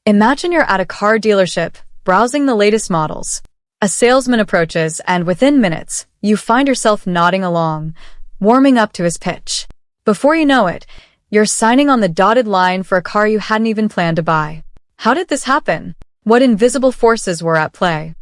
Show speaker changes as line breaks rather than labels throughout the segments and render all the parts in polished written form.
Imagine you're at a car dealership, browsing the latest models. A salesman approaches, and within minutes, you find yourself nodding along, warming up to his pitch. Before you know it, you're signing on the dotted line for a car you hadn't even planned to buy. How did this happen? What invisible forces were at play?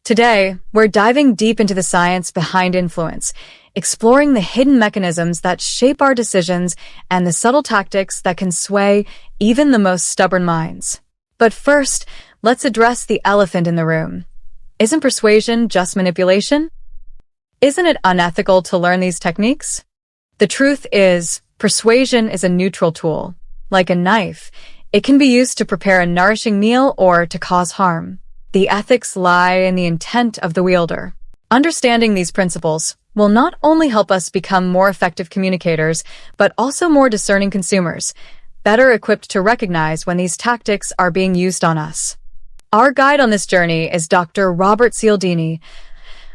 Today, we're diving deep into the science behind influence, exploring the hidden mechanisms that shape our decisions and the subtle tactics that can sway even the most stubborn minds. But first, let's address the elephant in the room. Isn't persuasion just manipulation? Isn't it unethical to learn these techniques? The truth is, persuasion is a neutral tool. Like a knife, it can be used to prepare a nourishing meal or to cause harm. The ethics lie in the intent of the wielder. Understanding these principles will not only help us become more effective communicators, but also more discerning consumers, better equipped to recognize when these tactics are being used on us. Our guide on this journey is Dr. Robert Cialdini,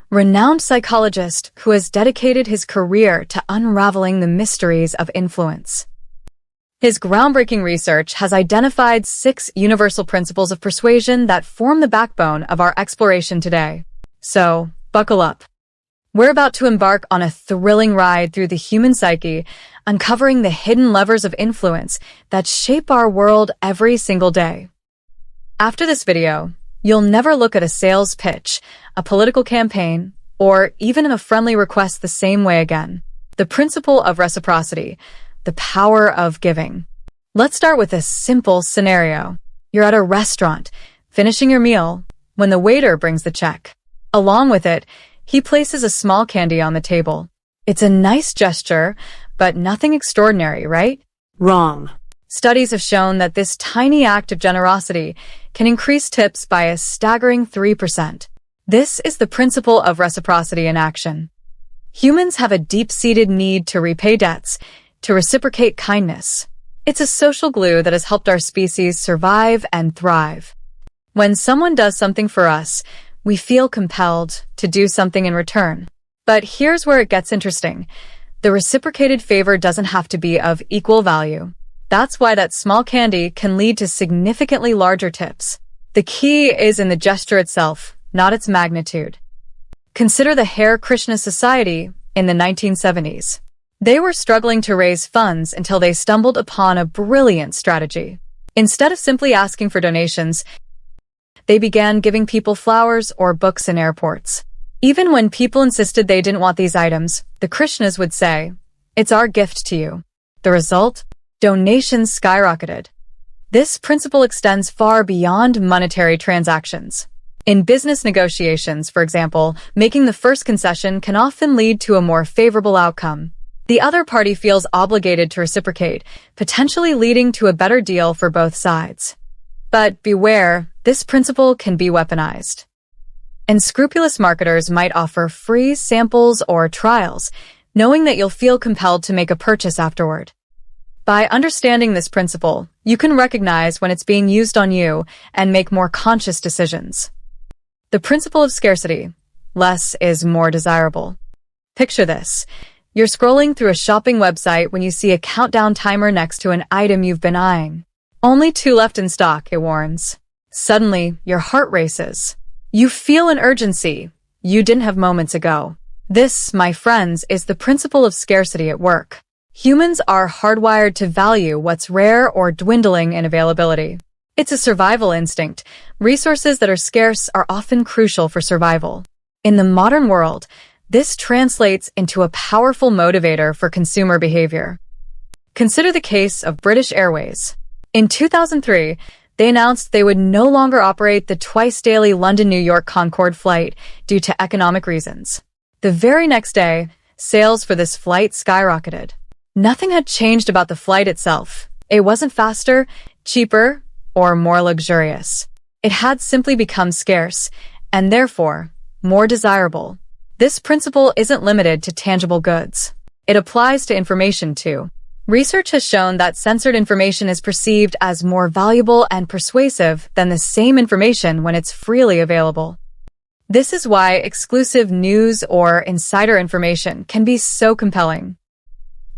renowned psychologist who has dedicated his career to unraveling the mysteries of influence. His groundbreaking research has identified 6 universal principles of persuasion that form the backbone of our exploration today. So, buckle up. We're about to embark on a thrilling ride through the human psyche, uncovering the hidden levers of influence that shape our world every single day. After this video, you'll never look at a sales pitch, a political campaign, or even a friendly request the same way again. The principle of reciprocity, the power of giving. Let's start with a simple scenario. You're at a restaurant, finishing your meal, when the waiter brings the check. Along with it, he places a small candy on the table. It's a nice gesture, but nothing extraordinary, right?
Wrong.
Studies have shown that this tiny act of generosity can increase tips by a staggering 3%. This is the principle of reciprocity in action. Humans have a deep-seated need to repay debts, to reciprocate kindness. It's a social glue that has helped our species survive and thrive. When someone does something for us, we feel compelled to do something in return. But here's where it gets interesting. The reciprocated favor doesn't have to be of equal value. That's why that small candy can lead to significantly larger tips. The key is in the gesture itself, not its magnitude. Consider the Hare Krishna Society in the 1970s. They were struggling to raise funds until they stumbled upon a brilliant strategy. Instead of simply asking for donations, they began giving people flowers or books in airports. Even when people insisted they didn't want these items, the Krishnas would say, "It's our gift to you." The result? Donations skyrocketed. This principle extends far beyond monetary transactions. In business negotiations, for example, making the first concession can often lead to a more favorable outcome. The other party feels obligated to reciprocate, potentially leading to a better deal for both sides. But beware, this principle can be weaponized. Unscrupulous marketers might offer free samples or trials, knowing that you'll feel compelled to make a purchase afterward. By understanding this principle, you can recognize when it's being used on you and make more conscious decisions. The principle of scarcity. Less is more desirable. Picture this. You're scrolling through a shopping website when you see a countdown timer next to an item you've been eyeing. Only 2 left in stock, it warns. Suddenly, your heart races. You feel an urgency you didn't have moments ago. This, my friends, is the principle of scarcity at work. Humans are hardwired to value what's rare or dwindling in availability. It's a survival instinct. Resources that are scarce are often crucial for survival. In the modern world, this translates into a powerful motivator for consumer behavior. Consider the case of British Airways. In 2003, they announced they would no longer operate the twice-daily London-New York Concorde flight due to economic reasons. The very next day, sales for this flight skyrocketed. Nothing had changed about the flight itself. It wasn't faster, cheaper, or more luxurious. It had simply become scarce, and therefore, more desirable. This principle isn't limited to tangible goods. It applies to information too. Research has shown that censored information is perceived as more valuable and persuasive than the same information when it's freely available. This is why exclusive news or insider information can be so compelling.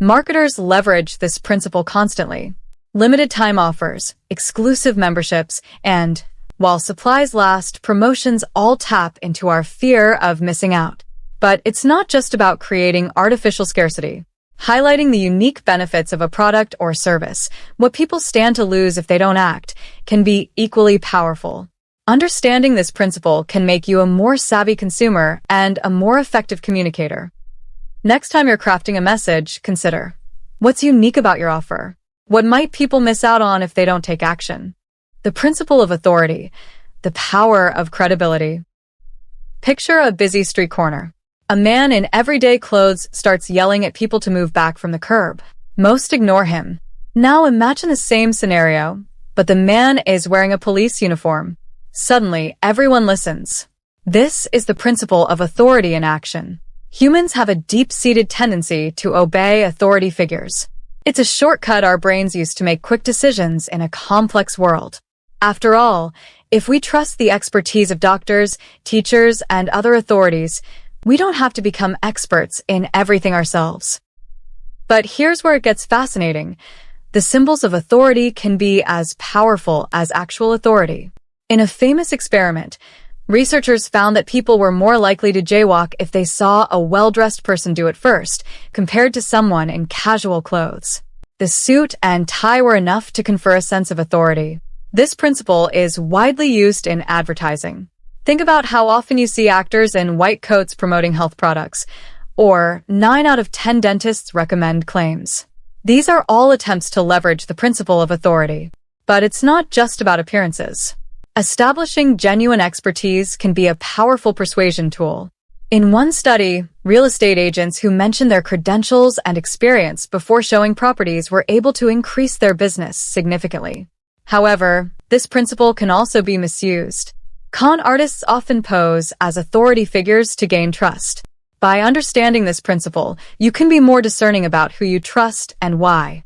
Marketers leverage this principle constantly. limited time offers, exclusive memberships, and, while supplies last, promotions all tap into our fear of missing out. But it's not just about creating artificial scarcity. Highlighting the unique benefits of a product or service, what people stand to lose if they don't act, can be equally powerful. Understanding this principle can make you a more savvy consumer and a more effective communicator. Next time you're crafting a message, consider, what's unique about your offer? What might people miss out on if they don't take action? The principle of authority, the power of credibility. Picture a busy street corner. A man in everyday clothes starts yelling at people to move back from the curb. Most ignore him. Now imagine the same scenario, but the man is wearing a police uniform. Suddenly, everyone listens. This is the principle of authority in action. Humans have a deep-seated tendency to obey authority figures. It's a shortcut our brains use to make quick decisions in a complex world. After all, if we trust the expertise of doctors, teachers, and other authorities, we don't have to become experts in everything ourselves. But here's where it gets fascinating. The symbols of authority can be as powerful as actual authority. In a famous experiment, researchers found that people were more likely to jaywalk if they saw a well-dressed person do it first, compared to someone in casual clothes. The suit and tie were enough to confer a sense of authority. This principle is widely used in advertising. Think about how often you see actors in white coats promoting health products, or 9 out of 10 dentists recommend claims. These are all attempts to leverage the principle of authority. But it's not just about appearances. Establishing genuine expertise can be a powerful persuasion tool. In one study, real estate agents who mentioned their credentials and experience before showing properties were able to increase their business significantly. However, this principle can also be misused. Con artists often pose as authority figures to gain trust. By understanding this principle, you can be more discerning about who you trust and why.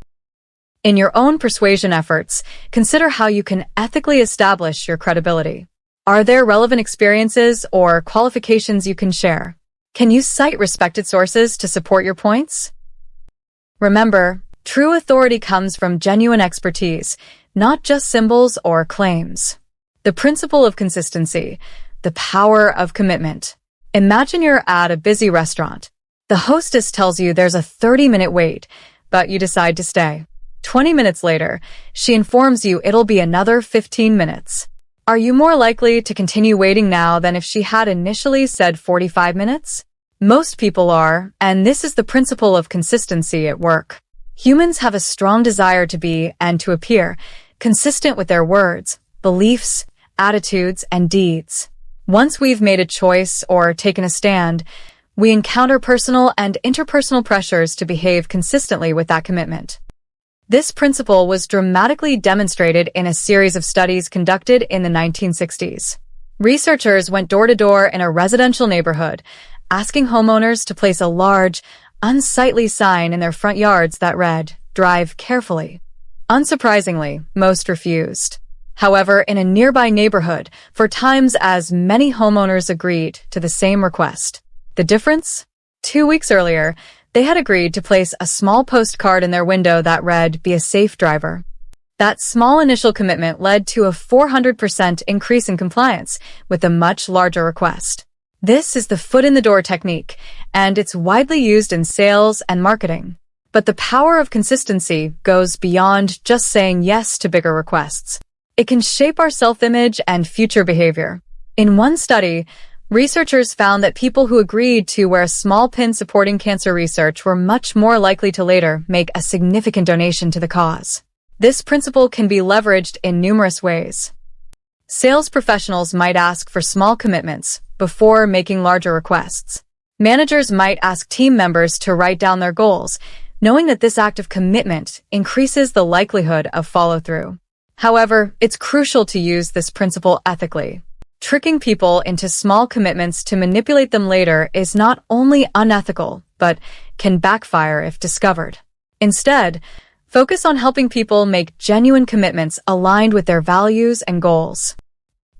In your own persuasion efforts, consider how you can ethically establish your credibility. Are there relevant experiences or qualifications you can share? Can you cite respected sources to support your points? Remember, true authority comes from genuine expertise, not just symbols or claims. The principle of consistency, the power of commitment. Imagine you're at a busy restaurant. The hostess tells you there's a 30-minute wait, but you decide to stay. 20 minutes later, she informs you it'll be another 15 minutes. Are you more likely to continue waiting now than if she had initially said 45 minutes? Most people are, and this is the principle of consistency at work. Humans have a strong desire to be, and to appear, consistent with their words, beliefs, attitudes, and deeds. Once we've made a choice or taken a stand, we encounter personal and interpersonal pressures to behave consistently with that commitment. This principle was dramatically demonstrated in a series of studies conducted in the 1960s. Researchers went door to door in a residential neighborhood, asking homeowners to place a large, unsightly sign in their front yards that read, "Drive carefully." Unsurprisingly, most refused. However, in a nearby neighborhood, for times as many homeowners agreed to the same request. The difference? 2 weeks earlier, they had agreed to place a small postcard in their window that read, "Be a safe driver." That small initial commitment led to a 400% increase in compliance with a much larger request. This is the foot-in-the-door technique, and it's widely used in sales and marketing. But the power of consistency goes beyond just saying yes to bigger requests. It can shape our self-image and future behavior. In one study, researchers found that people who agreed to wear a small pin supporting cancer research were much more likely to later make a significant donation to the cause. This principle can be leveraged in numerous ways. Sales professionals might ask for small commitments before making larger requests. Managers might ask team members to write down their goals, knowing that this act of commitment increases the likelihood of follow-through. However, it's crucial to use this principle ethically. Tricking people into small commitments to manipulate them later is not only unethical, but can backfire if discovered. Instead, focus on helping people make genuine commitments aligned with their values and goals.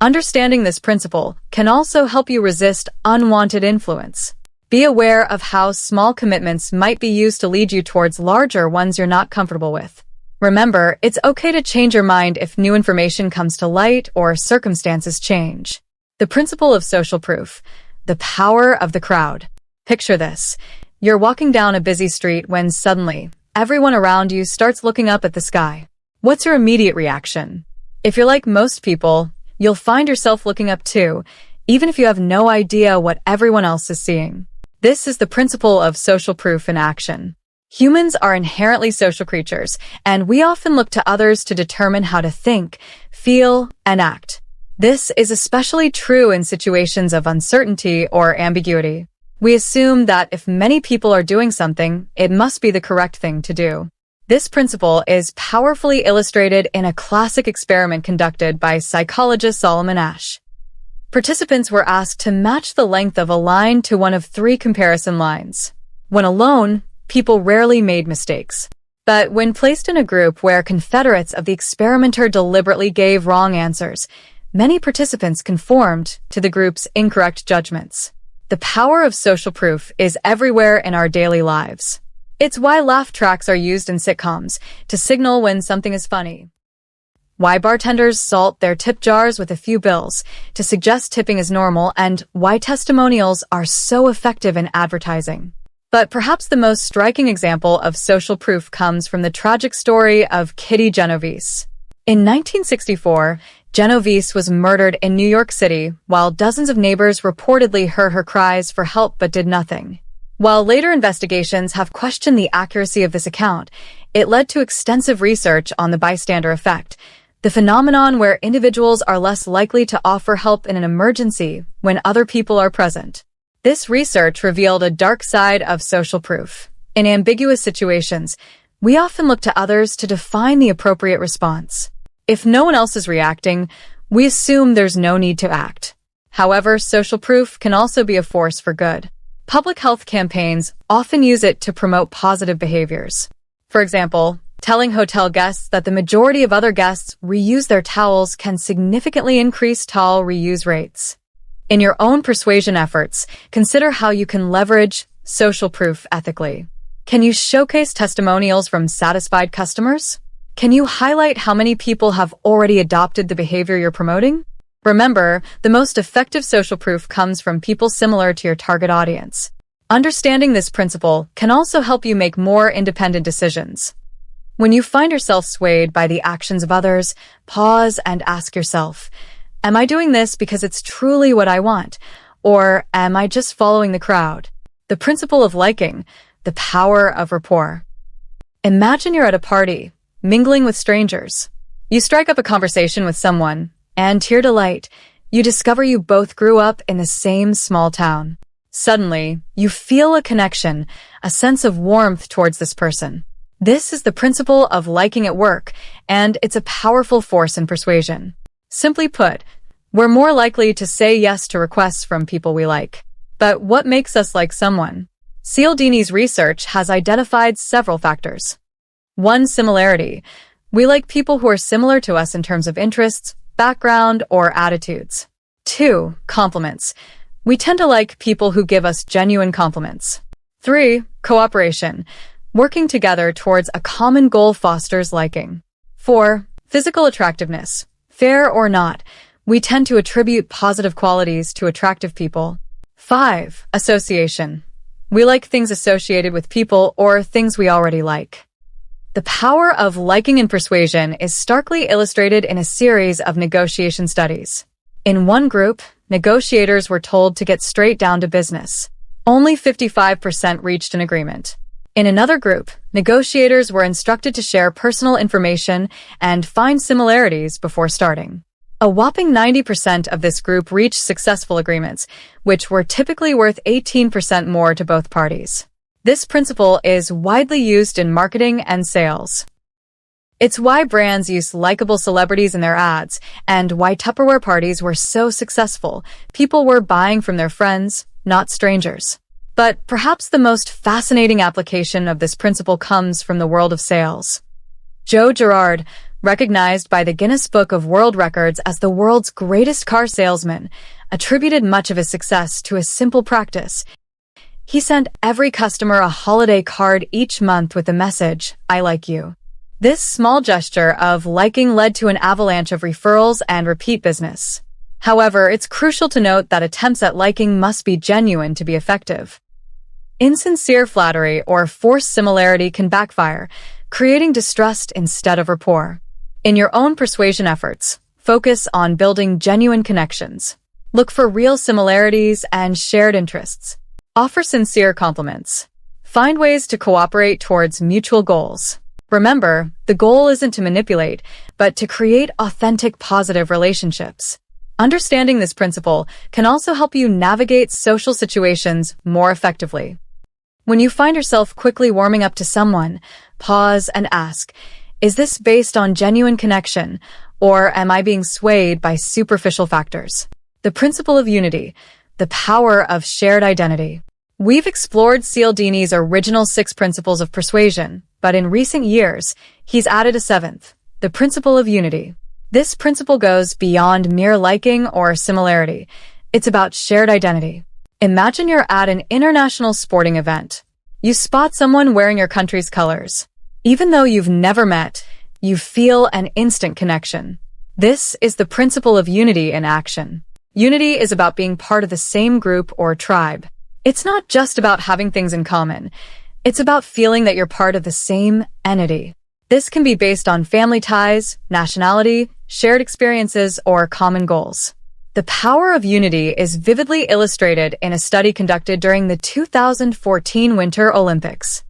Understanding this principle can also help you resist unwanted influence. Be aware of how small commitments might be used to lead you towards larger ones you're not comfortable with. Remember, it's okay to change your mind if new information comes to light or circumstances change. The principle of social proof, the power of the crowd. Picture this. You're walking down a busy street when suddenly, everyone around you starts looking up at the sky. What's your immediate reaction? If you're like most people, you'll find yourself looking up too, even if you have no idea what everyone else is seeing. This is the principle of social proof in action. Humans are inherently social creatures, and we often look to others to determine how to think, feel, and act. This is especially true in situations of uncertainty or ambiguity. We assume that if many people are doing something, it must be the correct thing to do. This principle is powerfully illustrated in a classic experiment conducted by psychologist Solomon Asch. Participants were asked to match the length of a line to one of 3 comparison lines. When alone, people rarely made mistakes. But when placed in a group where confederates of the experimenter deliberately gave wrong answers, many participants conformed to the group's incorrect judgments. The power of social proof is everywhere in our daily lives. It's why laugh tracks are used in sitcoms to signal when something is funny. Why bartenders salt their tip jars with a few bills to suggest tipping is normal, and why testimonials are so effective in advertising. But perhaps the most striking example of social proof comes from the tragic story of Kitty Genovese. In 1964, Genovese was murdered in New York City while dozens of neighbors reportedly heard her cries for help but did nothing. While later investigations have questioned the accuracy of this account, it led to extensive research on the bystander effect, the phenomenon where individuals are less likely to offer help in an emergency when other people are present. This research revealed a dark side of social proof. In ambiguous situations, we often look to others to define the appropriate response. If no one else is reacting, we assume there's no need to act. However, social proof can also be a force for good. Public health campaigns often use it to promote positive behaviors. For example, telling hotel guests that the majority of other guests reuse their towels can significantly increase towel reuse rates. In your own persuasion efforts, consider how you can leverage social proof ethically. Can you showcase testimonials from satisfied customers? Can you highlight how many people have already adopted the behavior you're promoting? Remember, the most effective social proof comes from people similar to your target audience. Understanding this principle can also help you make more independent decisions. When you find yourself swayed by the actions of others, pause and ask yourself, am I doing this because it's truly what I want, or am I just following the crowd? The principle of liking, the power of rapport. Imagine you're at a party, mingling with strangers. You strike up a conversation with someone, and to your delight, you discover you both grew up in the same small town. Suddenly, you feel a connection, a sense of warmth towards this person. This is the principle of liking at work, and it's a powerful force in persuasion. Simply put, we're more likely to say yes to requests from people we like. But what makes us like someone? Cialdini's research has identified several factors. 1. Similarity. We like people who are similar to us in terms of interests, background, or attitudes. 2. Compliments. We tend to like people who give us genuine compliments. 3. Cooperation. Working together towards a common goal fosters liking. 4. Physical attractiveness. Fair or not, we tend to attribute positive qualities to attractive people. 5. Association. We like things associated with people or things we already like. The power of liking in persuasion is starkly illustrated in a series of negotiation studies. In one group, negotiators were told to get straight down to business. Only 55% reached an agreement. In another group, negotiators were instructed to share personal information and find similarities before starting. A whopping 90% of this group reached successful agreements, which were typically worth 18% more to both parties. This principle is widely used in marketing and sales. It's why brands use likable celebrities in their ads, and why Tupperware parties were so successful. People were buying from their friends, not strangers. But perhaps the most fascinating application of this principle comes from the world of sales. Joe Girard, recognized by the Guinness Book of World Records as the world's greatest car salesman, attributed much of his success to a simple practice. He sent every customer a holiday card each month with the message, "I like you." This small gesture of liking led to an avalanche of referrals and repeat business. However, it's crucial to note that attempts at liking must be genuine to be effective. Insincere flattery or forced similarity can backfire, creating distrust instead of rapport. In your own persuasion efforts, focus on building genuine connections. Look for real similarities and shared interests. Offer sincere compliments. Find ways to cooperate towards mutual goals. Remember, the goal isn't to manipulate, but to create authentic, positive relationships. Understanding this principle can also help you navigate social situations more effectively. When you find yourself quickly warming up to someone, pause and ask, is this based on genuine connection, or am I being swayed by superficial factors? The principle of unity, the power of shared identity. We've explored Cialdini's original 6 principles of persuasion, but in recent years, he's added a 7th, the principle of unity. This principle goes beyond mere liking or similarity. It's about shared identity. Imagine you're at an international sporting event. You spot someone wearing your country's colors. Even though you've never met, you feel an instant connection. This is the principle of unity in action. Unity is about being part of the same group or tribe. It's not just about having things in common. It's about feeling that you're part of the same entity. This can be based on family ties, nationality, shared experiences, or common goals. The power of unity is vividly illustrated in a study conducted during the 2014 Winter Olympics.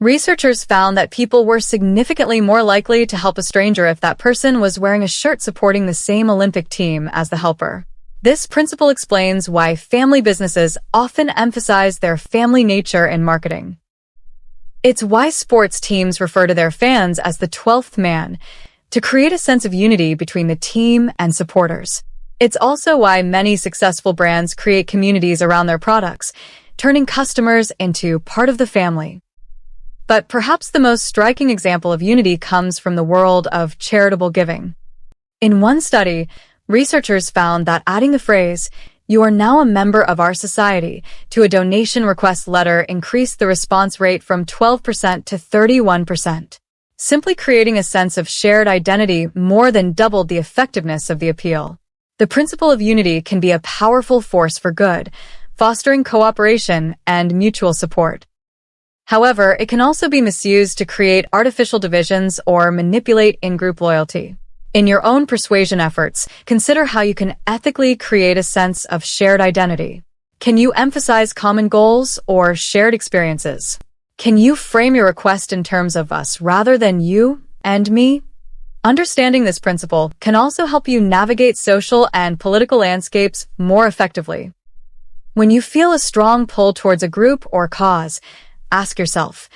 Researchers found that people were significantly more likely to help a stranger if that person was wearing a shirt supporting the same Olympic team as the helper. This principle explains why family businesses often emphasize their family nature in marketing. It's why sports teams refer to their fans as the 12th man, to create a sense of unity between the team and supporters. It's also why many successful brands create communities around their products, turning customers into part of the family. But perhaps the most striking example of unity comes from the world of charitable giving. In one study, researchers found that adding the phrase, "You are now a member of our society," to a donation request letter increased the response rate from 12% to 31%. Simply creating a sense of shared identity more than doubled the effectiveness of the appeal. The principle of unity can be a powerful force for good, fostering cooperation and mutual support. However, it can also be misused to create artificial divisions or manipulate in-group loyalty. In your own persuasion efforts, consider how you can ethically create a sense of shared identity. Can you emphasize common goals or shared experiences? Can you frame your request in terms of us rather than you and me? Understanding this principle can also help you navigate social and political landscapes more effectively. When you feel a strong pull towards a group or cause, ask yourself,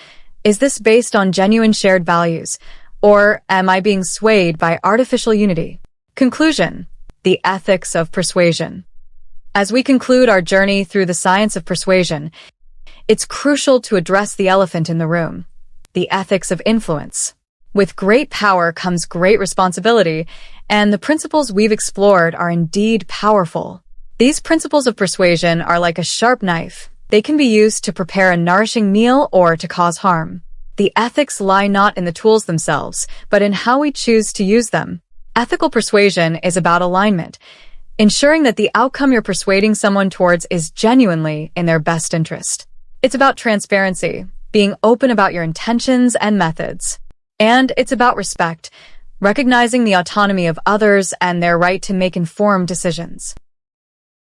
is this based on genuine shared values, or am I being swayed by artificial unity? Conclusion: the ethics of persuasion. As we conclude our journey through the science of persuasion, it's crucial to address the elephant in the room, the ethics of influence. With great power comes great responsibility, and the principles we've explored are indeed powerful. These principles of persuasion are like a sharp knife. They can be used to prepare a nourishing meal or to cause harm. The ethics lie not in the tools themselves, but in how we choose to use them. Ethical persuasion is about alignment, ensuring that the outcome you're persuading someone towards is genuinely in their best interest. It's about transparency, being open about your intentions and methods. And it's about respect, recognizing the autonomy of others and their right to make informed decisions.